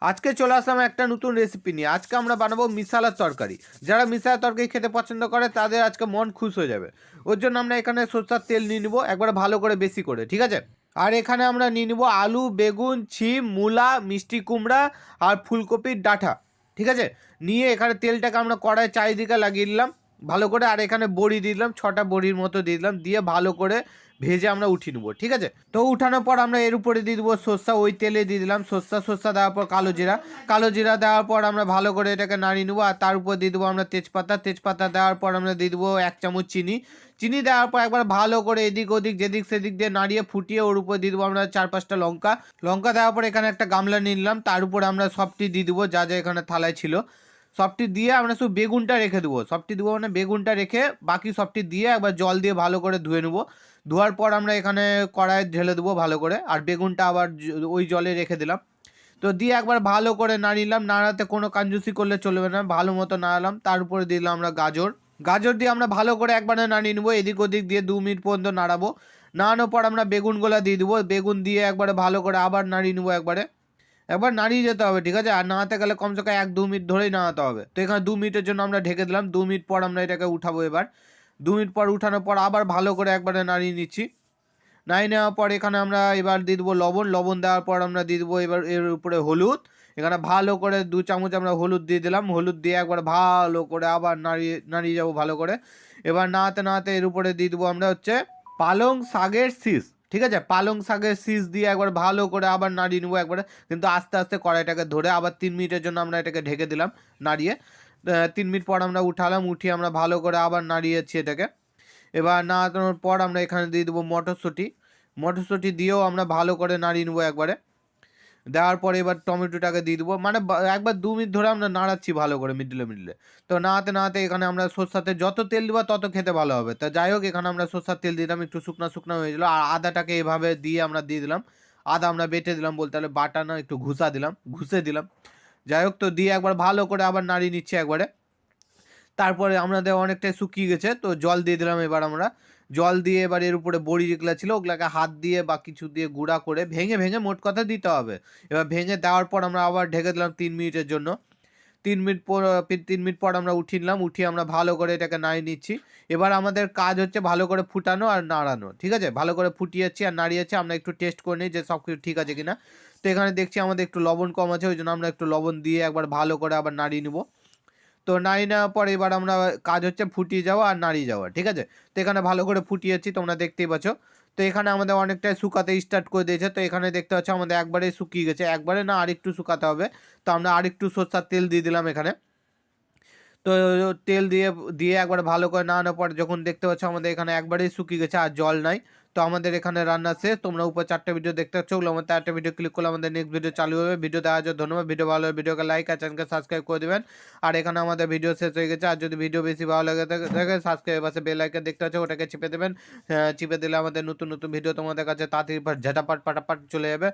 আজকে চলে আসলাম একটা নতুন রেসিপি নিয়ে। আজকে আমরা বানাবো মিশালার তরকারি। যারা মিশালার তরকারি খেতে পছন্দ করে তাদের আজকে মন খুশ হয়ে যাবে। ওর জন্য আমরা এখানে সরষের তেল নিয়ে নিব একবারে ভালো করে বেশি করে, ঠিক আছে। আর এখানে আমরা নিয়ে নিব আলু, বেগুন, ছিম, মূলা, মিষ্টি কুমড়া আর ফুলকপির ডাঁটা, ঠিক আছে। নিয়ে এখানে তেলটাকে আমরা কড়াই চারিদিকে লাগিয়ে দিলাম ভালো করে। আর এখানে বড়ি দিয়ে দিলাম, 6টা বড়ির মতো দিয়ে দিলাম, দিয়ে ভালো করে ভেজে আমরা উঠিয়ে নেবো, ঠিক আছে। তো উঠানোর পর আমরা এর উপরে দিয়ে দেবো সর্ষা, ওই তেলে দিয়ে দিলাম সর্ষা দেওয়ার পর কালো জিরা দেওয়ার পর আমরা ভালো করে এটাকে নাড়িয়ে নেবো। আর তার উপর দিয়ে দেবো আমরা তেজপাতা দেওয়ার পর আমরা দিয়ে দেবো 1 চামচ চিনি দেওয়ার পর একবার ভালো করে এদিক ওদিক যেদিক সেদিক দিয়ে নাড়িয়ে ফুটিয়ে ওর উপর দিয়ে দেবো আমরা 4-5টা লঙ্কা দেওয়ার পর এখানে একটা গামলা নিয়ে নিলাম, তার উপর আমরা সবটি দিয়ে দেবো যা যা এখানে থালায় ছিল। সবটি দিয়ে আমরা শুধু বেগুনটা রেখে দেবো, সবটি দেবো মানে বেগুনটা রেখে বাকি সবটি দিয়ে একবার জল দিয়ে ভালো করে ধুয়ে নেবো। ধোয়ার পর আমরা এখানে কড়াইয়ে ঢেলে দেবো ভালো করে, আর বেগুনটা আবার ওই জলে রেখে দিলাম। তো দিয়ে একবার ভালো করে নাড়িলাম, নাড়াতে কোনো কাঞ্জুসি করলে চলবে না, ভালো মতো নাড়ালাম। তার উপরে দিলাম আমরা গাজর দিয়ে আমরা ভালো করে একবারে নাড়িয়ে নেবো, এদিক ওদিক দিয়ে 2 মিনিট পর্যন্ত নাড়াবো। নাড়ানোর পর আমরা বেগুনগুলো দিয়ে দেবো, বেগুন দিয়ে একবারে ভালো করে আবার নাড়িয়ে নেবো, একবার নাড়িয়ে যেতে হবে, ঠিক আছে। আর নাড়াতে গেলে কমসে কম 1-2 মিনিট ধরেই নাড়াতে হবে। তো এখানে 2 মিনিটের জন্য আমরা ঢেকে দিলাম। 2 মিনিট পর আমরা এটাকে উঠাবো। এবার 2 মিনিট পর উঠানোর পর আবার ভালো করে একবারে নাড়িয়ে নিচ্ছি। নাড়িয়ে নেওয়ার পর এখানে আমরা এবার দিয়ে দেবো লবণ দেওয়ার পর আমরা দিয়ে দেবো এবার এর উপরে হলুদ। এখানে ভালো করে 2 চামচ আমরা হলুদ দিয়ে দিলাম, হলুদ দিয়ে একবার ভালো করে আবার নাড়িয়ে যাবো ভালো করে। এবার নাড়াতে এর উপরে দিয়ে দেবো আমরা পালং শাকের শীষ, ঠিক আছে। পালং শাকের শীষ দিয়ে একবার ভালো করে আবার নাড়িয়ে নেবো একবারে, কিন্তু আস্তে আস্তে কড়াইটাকে ধরে। আবার 3 মিনিটের জন্য আমরা এটাকে ঢেকে দিলাম নাড়িয়ে। 3 মিনিট পর আমরা উঠিয়ে আমরা ভালো করে আবার নাড়িয়েছি এটাকে। এবার নাড়ানোর পর আমরা এখানে দিয়ে দেবো মটরশুঁটি দিয়েও আমরা ভালো করে নাড়িয়ে নেবো একবারে। দেওয়ার পরে এবার টমেটোটাকে দিয়ে দেবো, মানে একবার 2 মিনিট ধরে আমরা নাড়াচ্ছি ভালো করে মিডলে। তো নাড়াতে এখানে আমরা সরষাতে যত তেল দেবো তত খেতে ভালো হবে। তা যাই হোক, এখানে আমরা সরষার তেল দিলাম, একটু শুকনা হয়ে গেলো। আর আদাটাকে এভাবে দিয়ে আমরা দিয়ে দিলাম, আদা আমরা বেটে দিলাম, বলতে হলে বাটা না, একটু ঘুষে দিলাম। যাই হোক, তো দিয়ে একবার ভালো করে আবার নাড়িয়ে নিচ্ছি একবারে। তারপরে আমাদের অনেকটাই শুকিয়ে গেছে, তো জল দিয়ে দিলাম। এবার আমরা জল দিয়ে এবার এর উপরে বড়ি যেগুলো ছিল ওগুলাকে হাত দিয়ে বা কিছু দিয়ে গুঁড়া করে ভেঙে মোট কথা দিতে হবে। এবার ভেঙে দেওয়ার পর আমরা আবার ঢেকে দিলাম 3 মিনিটের জন্য। 3 মিনিট পর আমরা উঠিয়ে আমরা ভালো করে এটাকে নাড়িয়ে নিচ্ছি। এবার আমাদের কাজ হচ্ছে ভালো করে ফুটানো আর নাড়ানো, ঠিক আছে। ভালো করে ফুটিয়েছি আর নাড়িয়েছি, আমরা একটু টেস্ট করে নিই যে সব কিছু ঠিক আছে কিনা। তো এখানে দেখছি আমাদের একটু লবণ কম আছে, ওই জন্য আমরা একটু লবণ দিয়ে একবার ভালো করে আবার নাড়িয়ে নেবো। তো নাড়িয়ে নেওয়ার পর এবার আমরা কাজ হচ্ছে ফুটিয়ে যাওয়া আর নাড়িয়ে যাওয়া, ঠিক আছে। তো এখানে ভালো করে ফুটিয়েছি, তোমরা দেখতেই পাচ্ছ। তো এখানে আমাদের অনেকটাই শুকাতে স্টার্ট করে দিয়েছে। তো এখানে দেখতে পাচ্ছ আমাদের একবারে শুকিয়ে গেছে, একবারে না আরেকটু শুকাতে হবে। তো আমরা আরেকটু সরষের তেল দিয়ে দিলাম এখানে। তো তেল দিয়ে একবার ভালো করে নাড়ানোর পর যখন দেখতে পাচ্ছ আমাদের এখানে একবারেই শুকিয়ে গেছে আর জল নাই। তো আমাদের এখানে রান্না শেষ। তোমরা উপর 4টা ভিডিও দেখতে পাচ্ছ, ওগুলো আমার 4টা ভিডিও ক্লিক করলে আমাদের নেক্সট ভিডিও চালু হবে। ভিডিও দেওয়ার জন্য ধন্যবাদ। ভিডিও ভালো লাগে ভিডিওকে লাইক আর চ্যানেলকে সাবস্ক্রাইব করে দেবেন। আর এখানে আমাদের ভিডিও শেষ হয়ে গেছে। আর যদি ভিডিও বেশি ভালো লাগে থাকে সাবস্ক্রাইব পাশে বেল আইকন দেখতে পাচ্ছ, ওটাকে চিপে দেবেন। চিপে দিলে আমাদের নতুন ভিডিও তোমাদের কাছে তাড়াতাড়ি ঝটাপট পাটাপাট চলে যাবে।